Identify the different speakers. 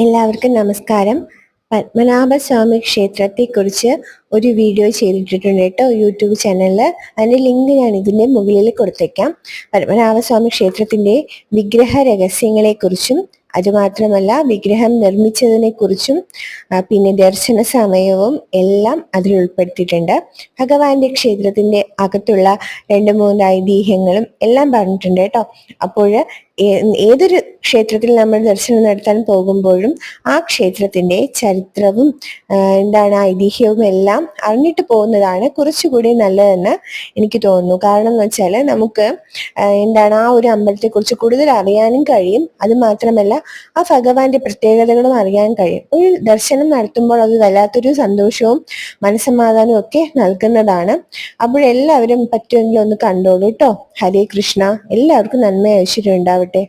Speaker 1: എല്ലാവർക്കും നമസ്കാരം. പത്മനാഭസ്വാമി ക്ഷേത്രത്തെക്കുറിച്ച് ഒരു വീഡിയോ ചെയ്തിട്ടുണ്ട് കേട്ടോ യൂട്യൂബ് ചാനലിൽ. അതിൻ്റെ ലിങ്ക് ഞാൻ ഇതിൻ്റെ മുകളിൽ കൊടുത്തേക്കാം. പത്മനാഭസ്വാമി ക്ഷേത്രത്തിൻ്റെ വിഗ്രഹ രഹസ്യങ്ങളെക്കുറിച്ചും അതുമാത്രമല്ല വിഗ്രഹം നിർമ്മിച്ചതിനെ കുറിച്ചും പിന്നെ ദർശന സമയവും എല്ലാം അതിൽ ഉൾപ്പെടുത്തിയിട്ടുണ്ട്. ഭഗവാന്റെ ക്ഷേത്രത്തിന്റെ അകത്തുള്ള 2-3 ഐതിഹ്യങ്ങളും എല്ലാം പറഞ്ഞിട്ടുണ്ട് കേട്ടോ. അപ്പോൾ ഏതൊരു ക്ഷേത്രത്തിൽ നമ്മൾ ദർശനം നടത്താൻ പോകുമ്പോഴും ആ ക്ഷേത്രത്തിന്റെ ചരിത്രവും ഐതിഹ്യവും എല്ലാം അറിഞ്ഞിട്ട് പോകുന്നതാണ് കുറച്ചുകൂടി നല്ലതെന്ന് എനിക്ക് തോന്നുന്നു. കാരണം എന്ന് വെച്ചാൽ നമുക്ക് ആ ഒരു അമ്പലത്തെ കുറിച്ച് കൂടുതൽ അറിയാനും കഴിയും. അത് മാത്രമല്ല ആ ഭഗവാന്റെ പ്രത്യേകതകളും അറിയാൻ കഴിയും. ഒരു ദർശനം നടത്തുമ്പോൾ അത് വല്ലാത്തൊരു സന്തോഷവും മനസ്സമാധാനവും ഒക്കെ നൽകുന്നതാണ്. അപ്പോഴെല്ലാവരും പറ്റുമെങ്കിൽ ഒന്ന് കണ്ടോളൂ കേട്ടോ. ഹരേ കൃഷ്ണ. എല്ലാവർക്കും നന്മ ഐശ്വര്യം ഉണ്ടാവട്ടെ.